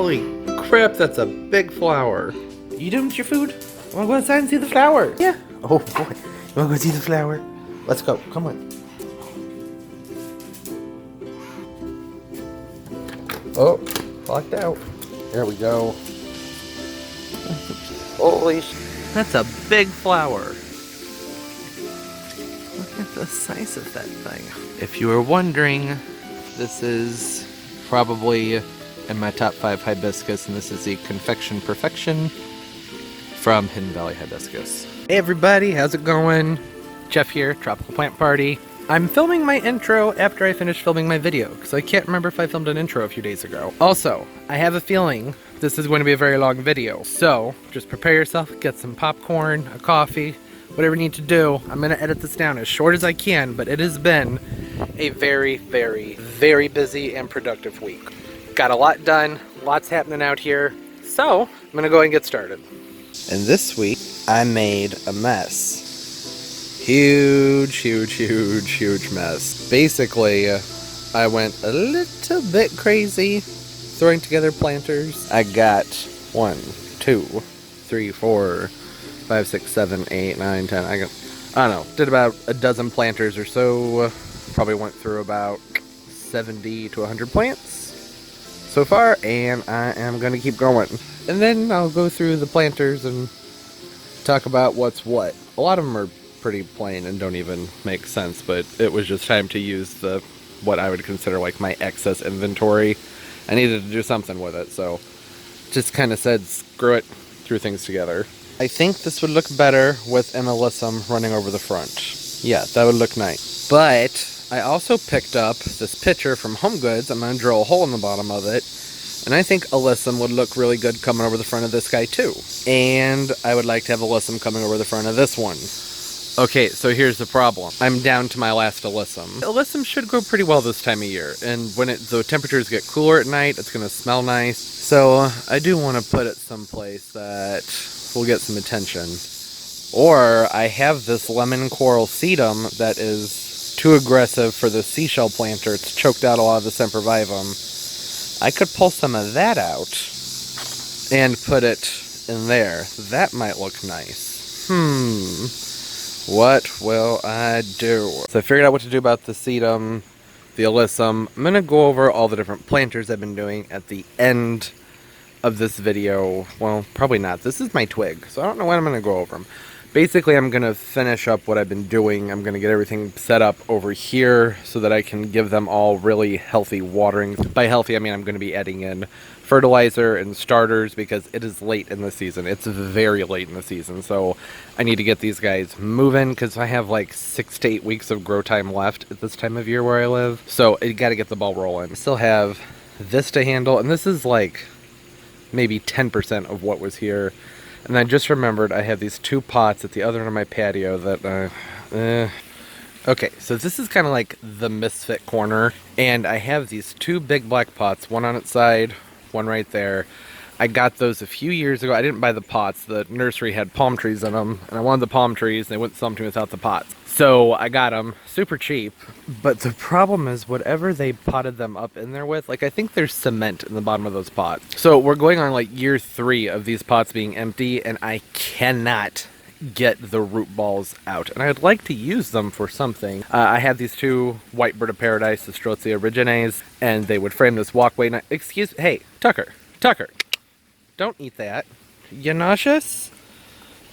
Holy crap, that's a big flower. You done with your food? Wanna go outside and see the flower? Yeah. Oh boy. You wanna go see the flower? Let's go. Come on. Oh, locked out. There we go. Holy that's a big flower. Look at the size of that thing. If you were wondering, this is probably in my top 5 hibiscus, and this is the Confection Perfection from Hidden Valley Hibiscus. Hey everybody, how's it going? Jeff here, Tropical Plant Party. I'm filming my intro after I finish filming my video, because I can't remember if I filmed an intro a few days ago. Also, I have a feeling this is going to be a very long video, so just prepare yourself, get some popcorn, a coffee, whatever you need to do. I'm going to edit this down as short as I can, but it has been a very, very, very busy and productive week. Got a lot done, lots happening out here, so I'm going to go ahead and get started. And this week, I made a mess. Huge mess. Basically, I went a little bit crazy throwing together planters. I got 1, 2, 3, 4, 5, 6, 7, 8, 9, 10. I don't know, did about a dozen planters or so. Probably went through about 70 to 100 plants so far, and I am going to keep going. And then I'll go through the planters and talk about what's what. A lot of them are pretty plain and don't even make sense, but it was just time to use what I would consider like my excess inventory. I needed to do something with it, so just kind of said screw it, threw things together. I think this would look better with an alyssum running over the front. Yeah, that would look nice. But I also picked up this pitcher from Home Goods. I'm going to drill a hole in the bottom of it, and I think alyssum would look really good coming over the front of this guy too. And I would like to have alyssum coming over the front of this one. Okay, so here's the problem. I'm down to my last alyssum. Alyssum should grow pretty well this time of year, and when the temperatures get cooler at night, it's going to smell nice. So I do want to put it someplace that will get some attention. Or I have this lemon coral sedum that is too aggressive for the seashell planter. It's choked out a lot of the sempervivum. I could pull some of that out and put it in there. That might look nice. What will I do? So I figured out what to do about the sedum, the alyssum. I'm going to go over all the different planters I've been doing at the end of this video. Well, probably not. This is my twig, so I don't know when I'm going to go over them. Basically, I'm going to finish up what I've been doing. I'm going to get everything set up over here so that I can give them all really healthy watering. By healthy, I mean I'm going to be adding in fertilizer and starters because it is late in the season. It's very late in the season, so I need to get these guys moving because I have like 6 to 8 weeks of grow time left at this time of year where I live. So I got to get the ball rolling. I still have this to handle, and this is like maybe 10% of what was here. And I just remembered I have these 2 pots at the other end of my patio that, okay, so this is kind of like the misfit corner. And I have these 2 big black pots, one on its side, one right there. I got those a few years ago. I didn't buy the pots. The nursery had palm trees in them, and I wanted the palm trees, and they wouldn't sell them to me without the pots. So I got them super cheap, but the problem is whatever they potted them up in there with, like I think there's cement in the bottom of those pots. So we're going on like year 3 of these pots being empty, and I cannot get the root balls out, and I'd like to use them for something. I had these 2 white bird of paradise, the Celosia origines, and they would frame this walkway. Hey, Tucker, don't eat that. You nauseous?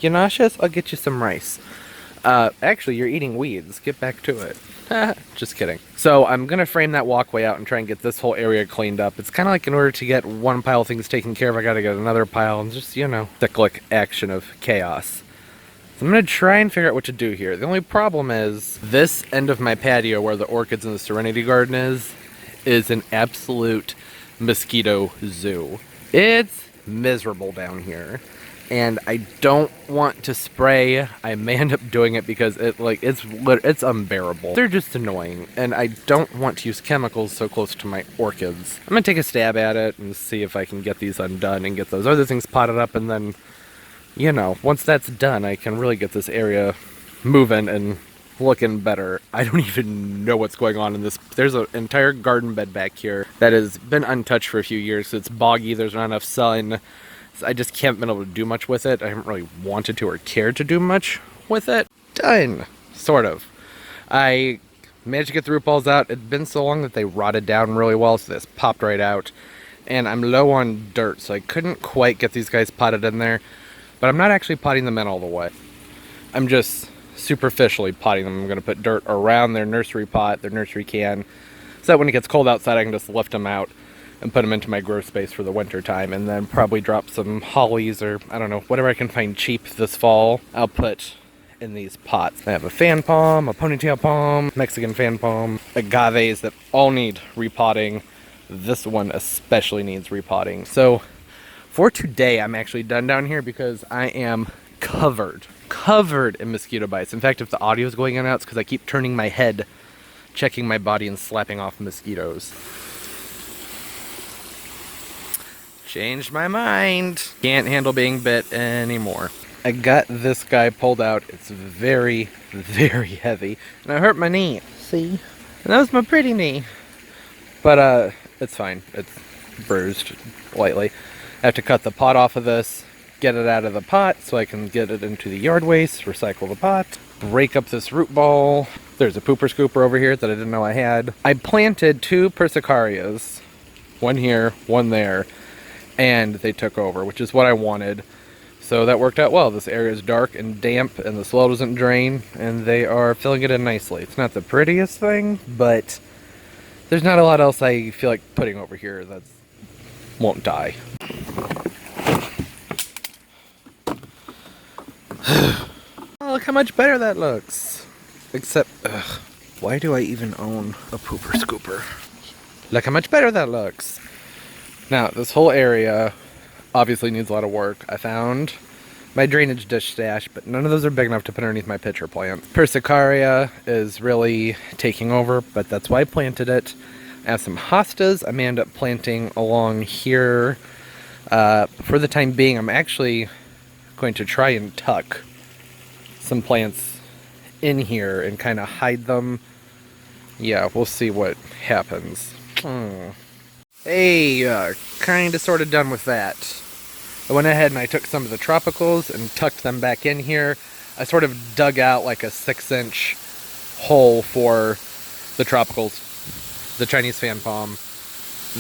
You nauseous? I'll get you some rice. Actually, you're eating weeds. Get back to it. Just kidding. So I'm going to frame that walkway out and try and get this whole area cleaned up. It's kind of like in order to get one pile of things taken care of, I got to get another pile, and just, you know, cyclic action of chaos. So I'm going to try and figure out what to do here. The only problem is this end of my patio where the orchids and the serenity garden is an absolute mosquito zoo. It's miserable down here. And I don't want to spray. I may end up doing it because it's unbearable. They're just annoying, and I don't want to use chemicals so close to my orchids. I'm gonna take a stab at it and see if I can get these undone and get those other things potted up, and then, you know, once that's done, I can really get this area moving and looking better. I don't even know what's going on in this. There's an entire garden bed back here that has been untouched for a few years. It's boggy, there's not enough sun. So I just haven't been able to do much with it. I haven't really wanted to or cared to do much with it. Done, sort of. I managed to get the root balls out. It'd been so long that they rotted down really well, so this popped right out. And I'm low on dirt, so I couldn't quite get these guys potted in there. But I'm not actually potting them in all the way. I'm just superficially potting them. I'm going to put dirt around their nursery pot, their nursery can, so that when it gets cold outside I can just lift them out and put them into my grow space for the winter time, and then probably drop some hollies or, I don't know, whatever I can find cheap this fall, I'll put in these pots. I have a fan palm, a ponytail palm, Mexican fan palm, agaves that all need repotting. This one especially needs repotting. So for today, I'm actually done down here because I am covered in mosquito bites. In fact, if the audio is going in and out, it's because I keep turning my head, checking my body and slapping off mosquitoes. Changed my mind. Can't handle being bit anymore. I got this guy pulled out. It's very, very heavy. And I hurt my knee. See? And that was my pretty knee. But, it's fine. It's bruised lightly. I have to cut the pot off of this, get it out of the pot so I can get it into the yard waste, recycle the pot, break up this root ball. There's a pooper scooper over here that I didn't know I had. I planted 2 persicarias, one here, one there, and they took over, which is what I wanted. So that worked out well. This area is dark and damp and the soil doesn't drain, and they are filling it in nicely. It's not the prettiest thing, but there's not a lot else I feel like putting over here that won't die. Oh, look how much better that looks. Except, why do I even own a pooper scooper? Look how much better that looks. Now, this whole area obviously needs a lot of work. I found my drainage dish stash, but none of those are big enough to put underneath my pitcher plant. Persicaria is really taking over, but that's why I planted it. I have some hostas I may end up planting along here. For the time being, I'm actually going to try and tuck some plants in here and kind of hide them. Yeah, we'll see what happens. Hey, kind of sort of done with that. I went ahead and I took some of the tropicals and tucked them back in here. I sort of dug out like a 6-inch hole for the tropicals, the Chinese fan palm,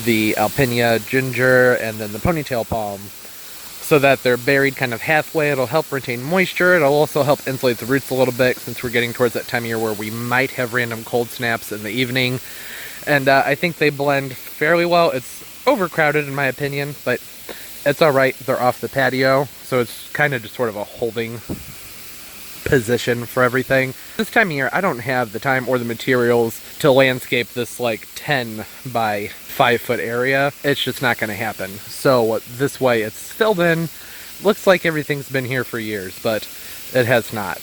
the Alpinia ginger, and then the ponytail palm, so that they're buried kind of halfway. It'll help retain moisture. It'll also help insulate the roots a little bit, since we're getting towards that time of year where we might have random cold snaps in the evening. And I think they blend fairly well. It's overcrowded in my opinion, but it's alright. They're off the patio, so it's kind of just sort of a holding position for everything. This time of year, I don't have the time or the materials to landscape this like 10 by 5 foot area. It's just not going to happen. So this way it's filled in. Looks like everything's been here for years, but it has not.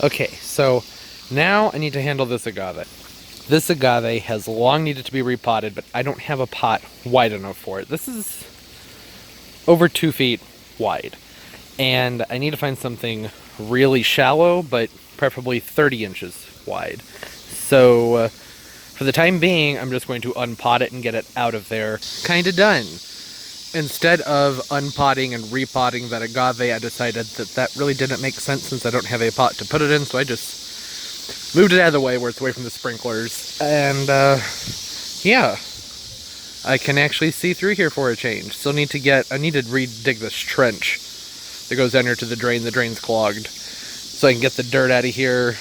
Okay, so now I need to handle this agave. This agave has long needed to be repotted, but I don't have a pot wide enough for it. This is over 2 feet wide, and I need to find something really shallow, but preferably 30 inches wide. So for the time being, I'm just going to unpot it and get it out of there. Kind of done. Instead of unpotting and repotting that agave, I decided that that really didn't make sense since I don't have a pot to put it in, so I just moved it out of the way where it's away from the sprinklers. And yeah, I can actually see through here for a change. I need to re-dig this trench that goes down here to the drain. The drain's clogged. So I can get the dirt out of here,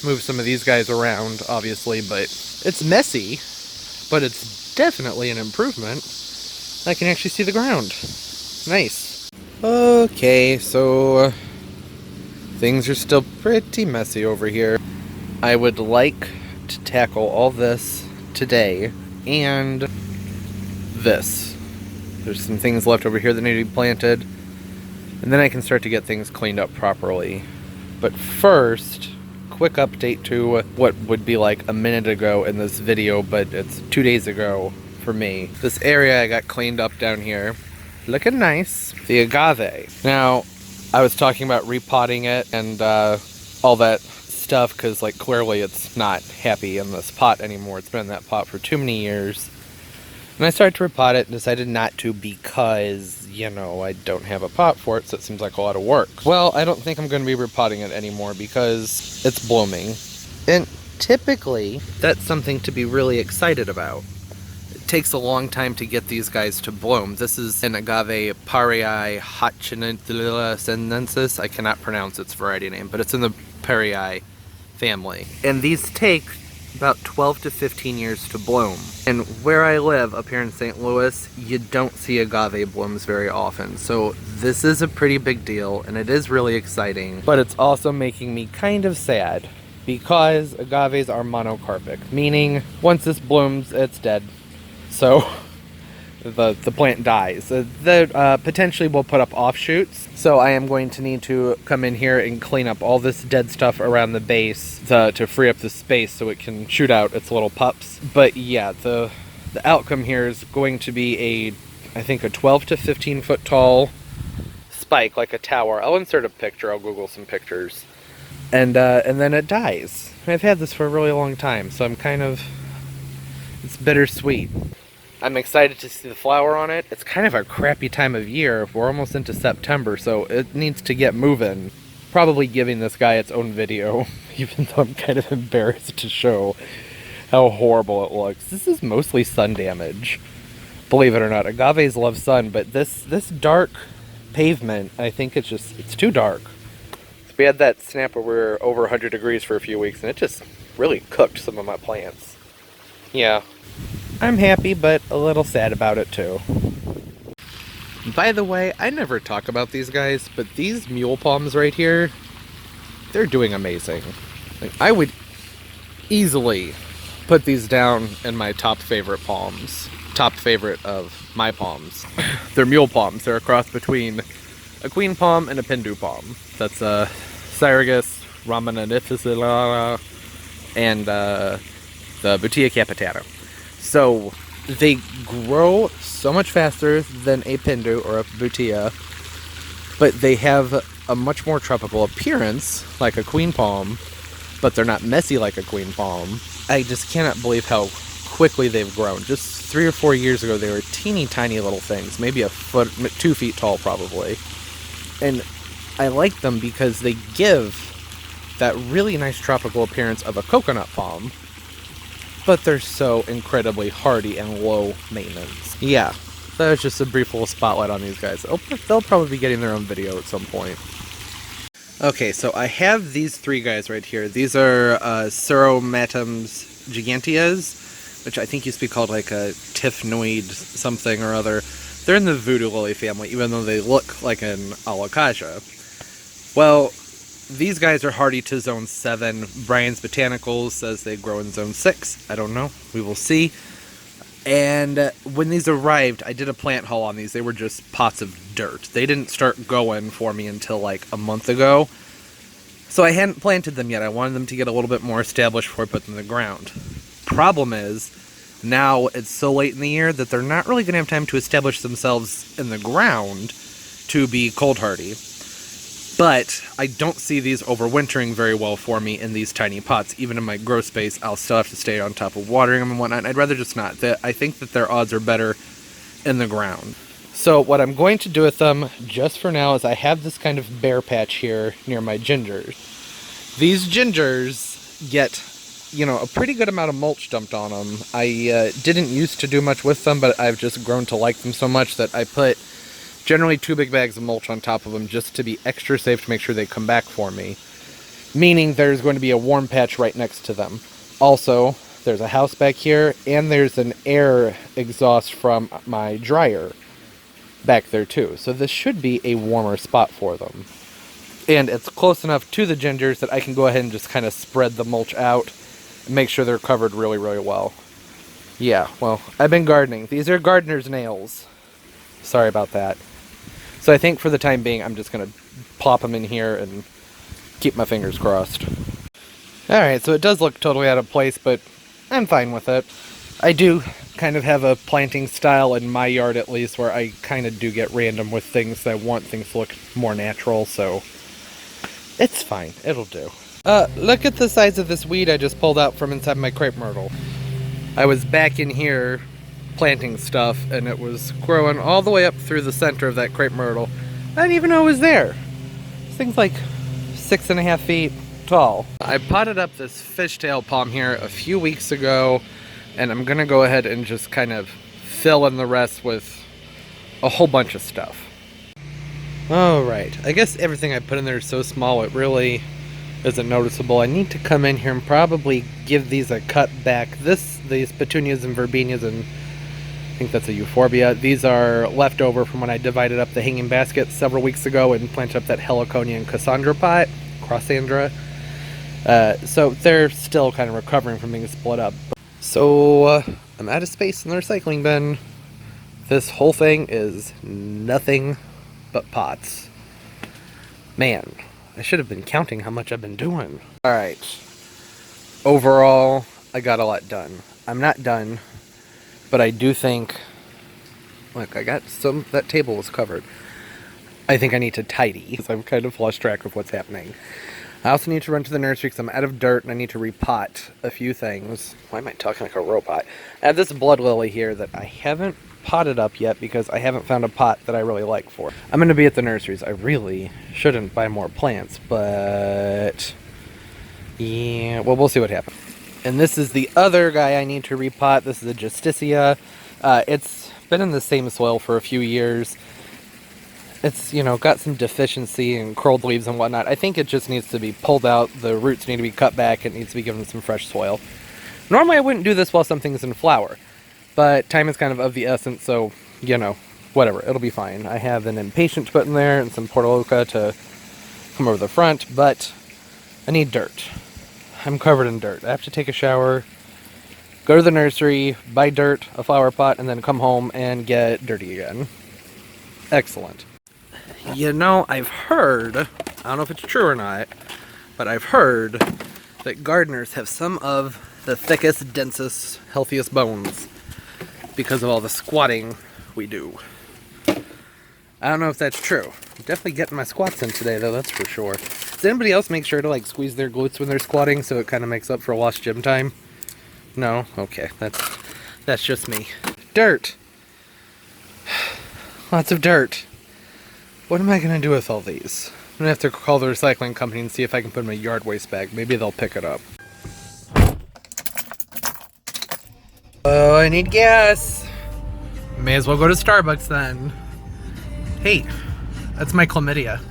move some of these guys around, obviously, but it's messy, but it's definitely an improvement. I can actually see the ground. Nice. Okay, so things are still pretty messy over here. I would like to tackle all this today, and this. There's some things left over here that need to be planted, and then I can start to get things cleaned up properly. But first, quick update to what would be like a minute ago in this video, but it's 2 days ago for me. This area I got cleaned up down here. Looking nice. The agave. Now, I was talking about repotting it and all that stuff because, like, clearly it's not happy in this pot anymore. It's been in that pot for too many years. And I started to repot it and decided not to because, you know, I don't have a pot for it, so it seems like a lot of work. Well, I don't think I'm going to be repotting it anymore because it's blooming. And typically, that's something to be really excited about. It takes a long time to get these guys to bloom. This is an Agave Parryi Sinensis. I cannot pronounce its variety name, but it's in the Parryi family. And these take about 12 to 15 years to bloom. And where I live, up here in St. Louis, you don't see agave blooms very often. So this is a pretty big deal, and it is really exciting. But it's also making me kind of sad, because agaves are monocarpic, meaning once this blooms, it's dead. So the plant dies. That potentially will put up offshoots. So I am going to need to come in here and clean up all this dead stuff around the base to free up the space so it can shoot out its little pups. But yeah, the outcome here is going to be I think a 12 to 15 foot tall spike, like a tower. I'll insert a picture. I'll Google some pictures. And then it dies. I've had this for a really long time, so it's bittersweet. I'm excited to see the flower on it. It's kind of a crappy time of year. We're almost into September, so it needs to get moving. Probably giving this guy its own video, even though I'm kind of embarrassed to show how horrible it looks. This is mostly sun damage, believe it or not. Agaves love sun, but this dark pavement, I think it's too dark. So we had that snap where we were over 100 degrees for a few weeks, and it just really cooked some of my plants. Yeah. I'm happy, but a little sad about it too. By the way, I never talk about these guys, but these Mule Palms right here, they're doing amazing. Like, I would easily put these down in my top favorite palms. Top favorite of my palms. They're Mule Palms. They're a cross between a queen palm and a Pindu palm. That's Sarracenia, Ramananificilla, and the Butea capitata. So they grow so much faster than a Pindu or a Butea, but they have a much more tropical appearance, like a queen palm, but they're not messy like a queen palm. I just cannot believe how quickly they've grown. Just 3 or 4 years ago, they were teeny tiny little things, maybe a foot, 2 feet tall probably. And I like them because they give that really nice tropical appearance of a coconut palm, but they're so incredibly hardy and low maintenance. Yeah, that was just a brief little spotlight on these guys. They'll probably be getting their own video at some point. Okay, so I have these 3 guys right here. These are Sarracenias giganteas, which I think used to be called like a Tifnoid something or other. They're in the voodoo lily family, even though they look like an alocasia. Well, these guys are hardy to zone 7. Brian's Botanicals says they grow in zone 6. I don't know. We will see. And when these arrived, I did a plant haul on these. They were just pots of dirt. They didn't start going for me until like a month ago. So I hadn't planted them yet. I wanted them to get a little bit more established before I put them in the ground. Problem is, now it's so late in the year that they're not really going to have time to establish themselves in the ground to be cold hardy. But I don't see these overwintering very well for me in these tiny pots. Even in my grow space, I'll still have to stay on top of watering them and whatnot. I'd rather just not. I think that their odds are better in the ground. So what I'm going to do with them, just for now, is I have this kind of bare patch here near my gingers. These gingers get, you know, a pretty good amount of mulch dumped on them. I didn't used to do much with them, but I've just grown to like them so much that I put generally 2 big bags of mulch on top of them just to be extra safe to make sure they come back for me. Meaning there's going to be a warm patch right next to them. Also, there's a house back here, and there's an air exhaust from my dryer back there too. So this should be a warmer spot for them. And it's close enough to the gingers that I can go ahead and just kind of spread the mulch out and make sure they're covered really, really well. Yeah, well, I've been gardening. These are gardener's nails. Sorry about that. So I think for the time being, I'm just going to plop them in here and keep my fingers crossed. Alright, so it does look totally out of place, but I'm fine with it. I do kind of have a planting style in my yard, at least, where I kind of do get random with things. I want things to look more natural, so It's fine. It'll do. Look at the size of this weed I just pulled out from inside my crepe myrtle. I was back in here planting stuff, and it was growing all the way up through the center of that crepe myrtle. I didn't even know it was there. This thing's like 6.5 feet tall. I potted up this fishtail palm here a few weeks ago, and I'm gonna go ahead and just kind of fill in the rest with a whole bunch of stuff. Alright, I guess everything I put in there is so small it really isn't noticeable. I need to come in here and probably give these a cut back. These petunias and verbenias, and I think that's a euphorbia. These are left over from when I divided up the hanging basket several weeks ago and planted up that heliconia and Cassandra pot, Crossandra. So they're still kind of recovering from being split up. So I'm out of space in the recycling bin. This whole thing is nothing but pots. Man, I should have been counting how much I've been doing. Alright. Overall, I got a lot done. I'm not done, but I do think... Look, I got some... That table was covered. I think I need to tidy, because I've kind of lost track of what's happening. I also need to run to the nursery because I'm out of dirt and I need to repot a few things. Why am I talking like a robot? I have this blood lily here that I haven't potted up yet because I haven't found a pot that I really like for it. I'm going to be at the nurseries. I really shouldn't buy more plants, but yeah, well, we'll see what happens. And this is the other guy I need to repot. This is a Justicia. It's been in the same soil for a few years. It's, you know, got some deficiency and curled leaves and whatnot. I think it just needs to be pulled out. The roots need to be cut back. It needs to be given some fresh soil. Normally I wouldn't do this while something's in flower, but time is kind of the essence, so, you know, whatever. It'll be fine. I have an Impatient to put in there and some Portaloca to come over the front, but I need dirt. I'm covered in dirt. I have to take a shower, go to the nursery, buy dirt, a flower pot, and then come home and get dirty again. Excellent. You know, I've heard, I don't know if it's true or not, but I've heard that gardeners have some of the thickest, densest, healthiest bones because of all the squatting we do. I don't know if that's true. I'm definitely getting my squats in today, though, that's for sure. Does anybody else make sure to, like, squeeze their glutes when they're squatting so it kind of makes up for lost gym time? No? Okay, that's just me. Dirt! Lots of dirt. What am I going to do with all these? I'm going to have to call the recycling company and see if I can put them in a yard waste bag. Maybe they'll pick it up. Oh, I need gas. May as well go to Starbucks then. Hey, that's my chlamydia.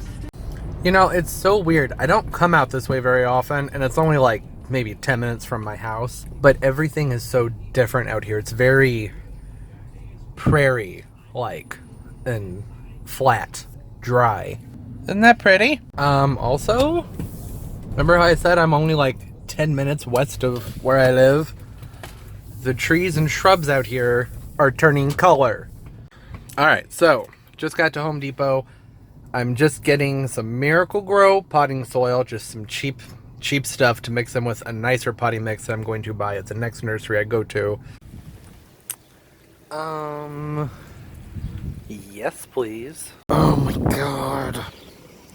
You know, it's so weird. I don't come out this way very often, and it's only like maybe 10 minutes from my house. But everything is so different out here. It's very prairie-like and flat. Dry. Isn't that pretty? Also, remember how I said I'm only like 10 minutes west of where I live? The trees and shrubs out here are turning color. Alright, so, just got to Home Depot. I'm just getting some Miracle Grow potting soil, just some cheap stuff to mix in with a nicer potting mix that I'm going to buy at the next nursery I go to. Yes, please. Oh my god.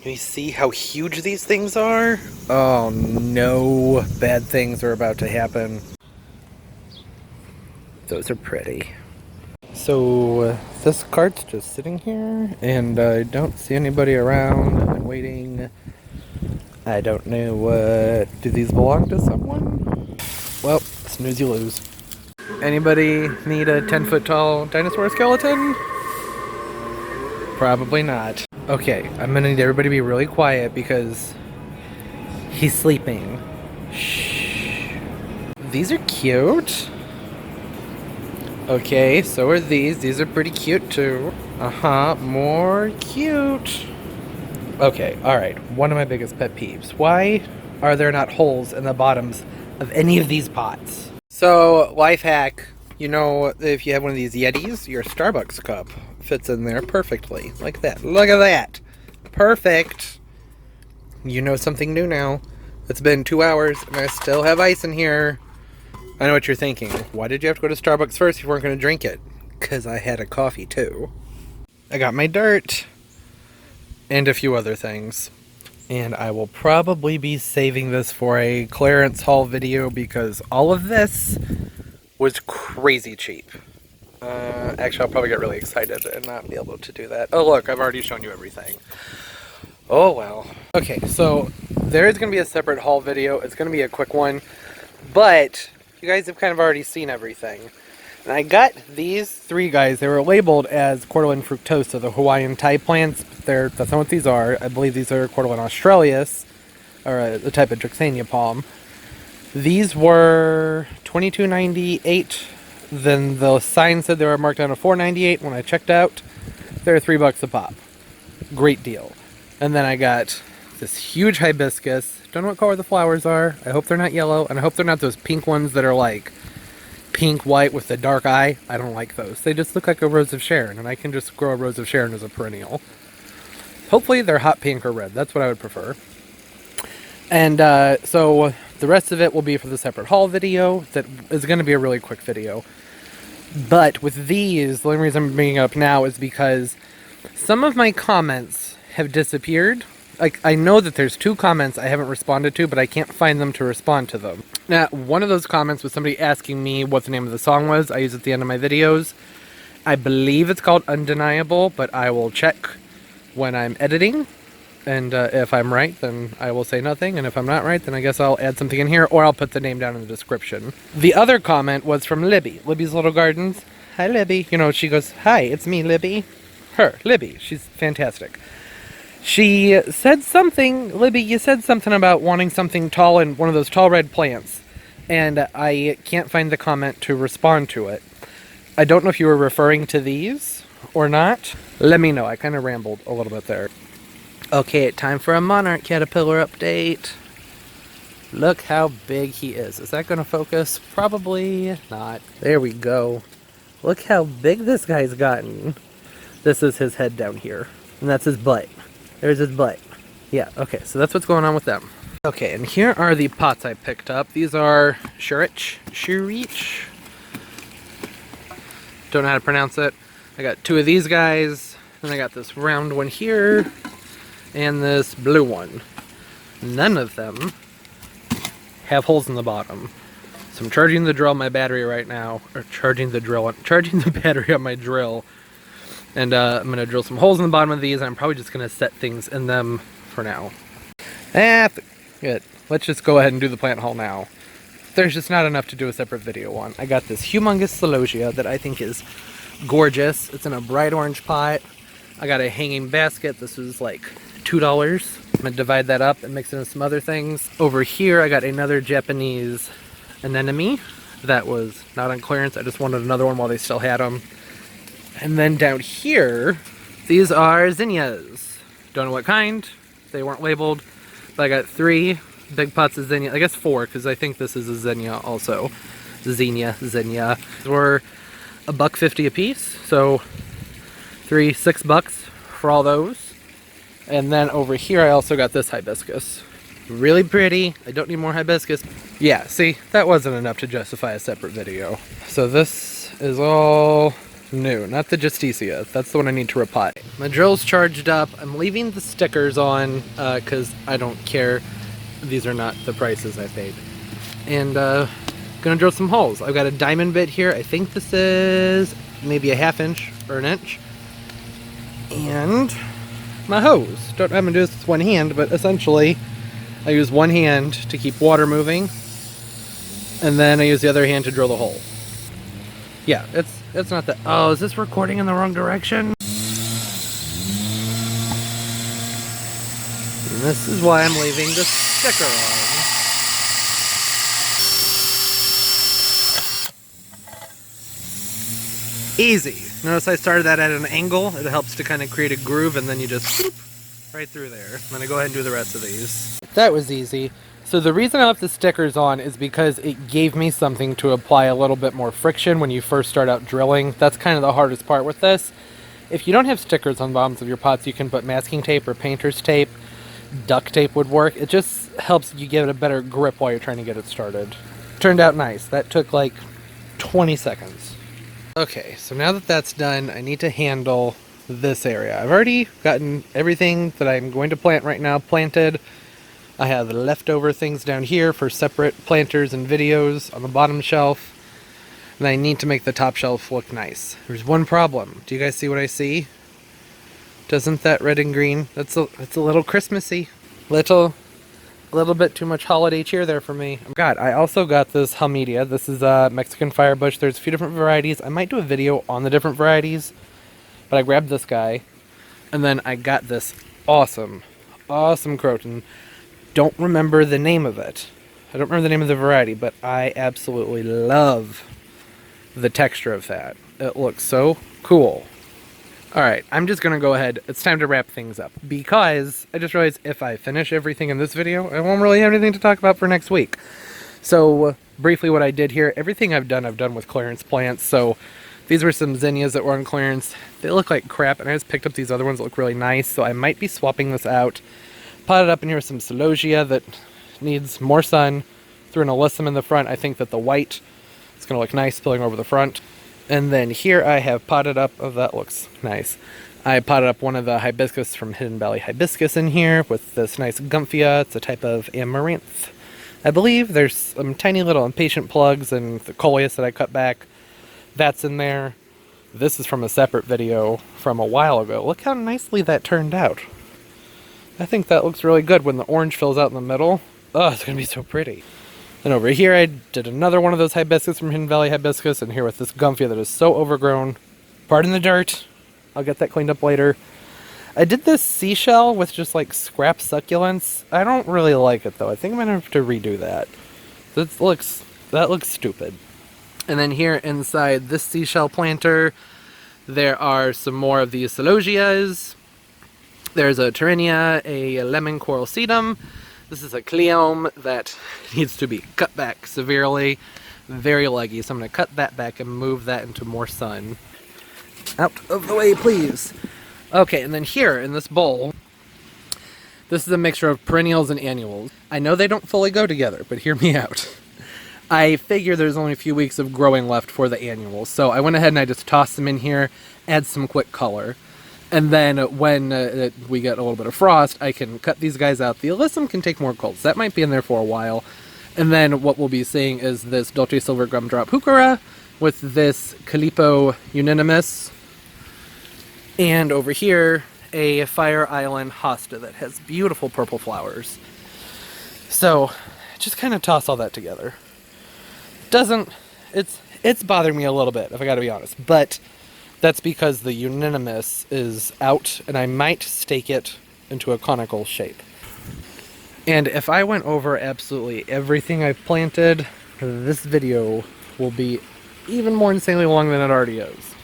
Can you see how huge these things are? Oh no, bad things are about to happen. Those are pretty. So, this cart's just sitting here, and I don't see anybody around. I'm waiting. I don't know, do these belong to someone? Well, snooze you lose. Anybody need a 10-foot tall dinosaur skeleton? Probably not. Okay, I'm gonna need everybody to be really quiet because he's sleeping. Shh. These are cute. Okay, so are these. These are pretty cute too. More cute. Okay, alright. One of my biggest pet peeves. Why are there not holes in the bottoms of any of these pots? So, life hack. You know, if you have one of these Yetis, your Starbucks cup fits in there perfectly. Like that. Look at that. Perfect. You know something new now. It's been 2 hours and I still have ice in here. I know what you're thinking. Why did you have to go to Starbucks first if you weren't going to drink it? Because I had a coffee too. I got my dirt. And a few other things. And I will probably be saving this for a clearance haul video because all of this was crazy cheap. Actually, I'll probably get really excited and not be able to do that. Oh look, I've already shown you everything. Oh well. Okay, so there is going to be a separate haul video. It's going to be a quick one, but you guys have kind of already seen everything. And I got these three guys. They were labeled as Cordyline fructosa, the Hawaiian Thai plants. That's not what these are. I believe these are Cordyline australis, or a type of Sarracenia palm. These were $22.98. Then the sign said they were marked down to $4.98. When I checked out, they're $3 a pop. Great deal. And then I got this huge hibiscus. Don't know what color the flowers are. I hope they're not yellow, and I hope they're not those pink ones that are like pink white with the dark eye. I don't like those. They just look like a Rose of Sharon, and I can just grow a Rose of Sharon as a perennial. Hopefully they're hot pink or red. That's what I would prefer. And so the rest of it will be for the separate haul video. That is going to be a really quick video. But with these, the only reason I'm bringing it up now is because some of my comments have disappeared. Like, I know that there's 2 comments I haven't responded to, but I can't find them to respond to them. Now, one of those comments was somebody asking me what the name of the song was. I use it at the end of my videos. I believe it's called Undeniable, but I will check when I'm editing. And if I'm right, then I will say nothing. And if I'm not right, then I guess I'll add something in here, or I'll put the name down in the description. The other comment was from Libby. Libby's Little Gardens. Hi, Libby. You know, she goes, "Hi, it's me, Libby." Her, Libby. She's fantastic. She said something, Libby, you said something about wanting something tall and one of those tall red plants. And I can't find the comment to respond to it. I don't know if you were referring to these or not. Let me know. I kind of rambled a little bit there. Okay, time for a Monarch caterpillar update. Look how big he is. Is that going to focus? Probably not. There we go. Look how big this guy's gotten. This is his head down here. And that's his butt. There's his butt. Yeah, okay, so that's what's going on with them. Okay, and here are the pots I picked up. These are Shurich. Don't know how to pronounce it. I got 2 of these guys, and I got this round one here, and this blue one. None of them have holes in the bottom. So I'm charging the drill on my battery right now, or charging the battery on my drill. And I'm going to drill some holes in the bottom of these, and I'm probably just going to set things in them for now. Good. Let's just go ahead and do the plant haul now. There's just not enough to do a separate video on. I got this humongous Celosia that I think is gorgeous. It's in a bright orange pot. I got a hanging basket. This was like $2. I'm going to divide that up and mix it in some other things. Over here, I got another Japanese anemone that was not on clearance. I just wanted another one while they still had them. And then down here, these are Zinnias. Don't know what kind. They weren't labeled. But I got 3 big pots of zinnia. I guess 4, because I think this is a zinnia also. Zinnia. These were $1.50 a piece. So 3, $6 for all those. And then over here, I also got this hibiscus. Really pretty. I don't need more hibiscus. Yeah, see, that wasn't enough to justify a separate video. So this is all new, not the Justicia. That's the one I need to repot. My drill's charged up. I'm leaving the stickers on because I don't care. These are not the prices I paid. And gonna drill some holes. I've got a diamond bit here. I think this is maybe a 1/2 inch or 1 inch. And my hose. I'm gonna do this with one hand, but essentially I use one hand to keep water moving, and then I use the other hand to drill the hole. Yeah, it's not that. Oh, is this recording in the wrong direction? And this is why I'm leaving the sticker on. Easy. Notice I started that at an angle. It helps to kind of create a groove, and then you just whoop, right through there. I'm gonna go ahead and do the rest of these. That was easy. So the reason I left the stickers on is because it gave me something to apply a little bit more friction when you first start out drilling. That's kind of the hardest part with this. If you don't have stickers on the bottoms of your pots, you can put masking tape or painter's tape. Duct tape would work. It just helps you get a better grip while you're trying to get it started. Turned out nice. That took like 20 seconds. Okay, so now that that's done, I need to handle this area. I've already gotten everything that I'm going to plant right now planted. I have leftover things down here for separate planters and videos on the bottom shelf. And I need to make the top shelf look nice. There's one problem. Do you guys see what I see? Doesn't that red and green? It's a little Christmassy. A little bit too much holiday cheer there for me. I also got this Hamidia. This is a Mexican firebush. There's a few different varieties. I might do a video on the different varieties. But I grabbed this guy. And then I got this awesome croton. Don't remember the name of it. I don't remember the name of the variety, but I absolutely love the texture of that. It looks so cool. Alright, I'm just gonna go ahead. It's time to wrap things up because I just realized if I finish everything in this video, I won't really have anything to talk about for next week. So, briefly what I did here, everything I've done with clearance plants. So, these were some zinnias that were on clearance. They look like crap, and I just picked up these other ones that look really nice, so I might be swapping this out. Potted up in here with some Celosia that needs more sun. Threw an alyssum in the front. I think that the white is going to look nice spilling over the front. And then here I have potted up, oh that looks nice. I potted up one of the hibiscus from Hidden Valley Hibiscus in here with this nice Gumphia. It's a type of amaranth. I believe there's some tiny little impatient plugs and the coleus that I cut back. That's in there. This is from a separate video from a while ago. Look how nicely that turned out. I think that looks really good when the orange fills out in the middle. Oh, it's going to be so pretty. Then over here I did another one of those hibiscus from Hidden Valley Hibiscus, and here with this Gumphia that is so overgrown. Pardon the dirt. I'll get that cleaned up later. I did this seashell with just like scrap succulents. I don't really like it though. I think I'm going to have to redo that. That looks stupid. And then here inside this seashell planter, there are some more of these Celosias. There's a Terenia, a lemon coral sedum. This is a Cleome that needs to be cut back severely. Very leggy, so I'm going to cut that back and move that into more sun. Out of the way, please. Okay, and then here in this bowl, this is a mixture of perennials and annuals. I know they don't fully go together, but hear me out. I figure there's only a few weeks of growing left for the annuals, so I went ahead and I just tossed them in here, add some quick color. And then when we get a little bit of frost, I can cut these guys out. The alyssum can take more cold, so that might be in there for a while. And then what we'll be seeing is this Dolce Silver Gumdrop Heuchera with this Calipo uninimus. And over here, a Fire Island Hosta that has beautiful purple flowers. So, just kind of toss all that together. It's bothering me a little bit, if I gotta be honest. But that's because the uninimus is out, and I might stake it into a conical shape. And if I went over absolutely everything I've planted, this video will be even more insanely long than it already is.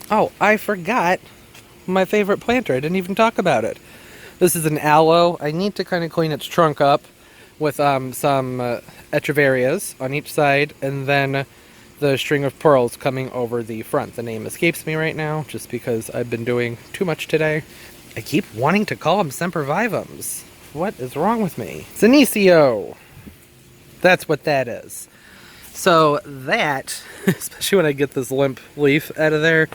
Oh, I forgot my favorite planter. I didn't even talk about it. This is an aloe. I need to kind of clean its trunk up with some echeverrias on each side, and then the string of pearls coming over the front. The name escapes me right now, just because I've been doing too much today. I keep wanting to call them sempervivums. What is wrong with me? Senecio! That's what that is. So that, especially when I get this limp leaf out of there,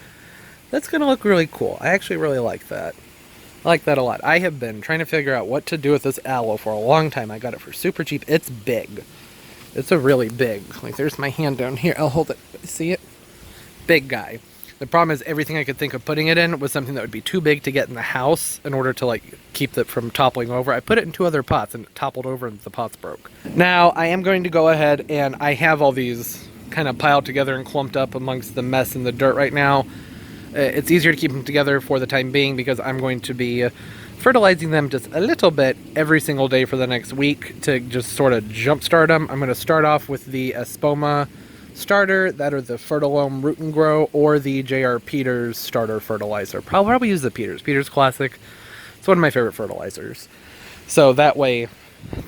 that's going to look really cool. I actually really like that. I like that a lot. I have been trying to figure out what to do with this aloe for a long time. I got it for super cheap. It's big. It's a really big, like there's my hand down here. I'll hold it. See it? Big guy. The problem is everything I could think of putting it in was something that would be too big to get in the house in order to like keep it from toppling over. I put it in 2 other pots and it toppled over and the pots broke. Now I am going to go ahead, and I have all these kind of piled together and clumped up amongst the mess and the dirt right now. It's easier to keep them together for the time being because I'm going to be fertilizing them just a little bit every single day for the next week to just sort of jumpstart them. I'm going to start off with the Espoma starter, that or the Fertilome Root and Grow, or the J.R. Peters starter fertilizer. Probably use the Peters. Peters Classic. It's one of my favorite fertilizers. So that way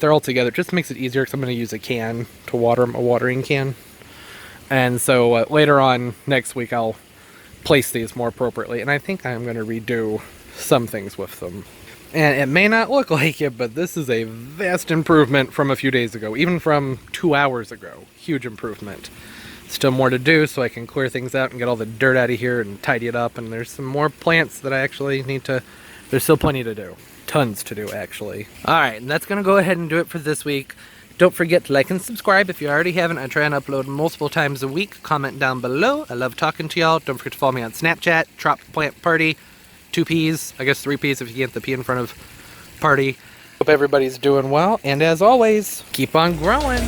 they're all together. It just makes it easier because I'm going to use a can to water them, a watering can. And so later on next week I'll place these more appropriately, and I think I'm going to redo some things with them. And it may not look like it, but this is a vast improvement from a few days ago, even from 2 hours ago. Huge improvement. Still more to do so I can clear things out and get all the dirt out of here and tidy it up. And there's some more plants that I actually need to, there's still plenty to do. Tons to do, actually. Alright, and that's going to go ahead and do it for this week. Don't forget to like and subscribe if you already haven't. I try and upload multiple times a week. Comment down below. I love talking to y'all. Don't forget to follow me on Snapchat, Tropical Plant Party, 2 Ps, I guess 3 Ps if you get the P in front of party. Hope everybody's doing well, and as always, keep on growing.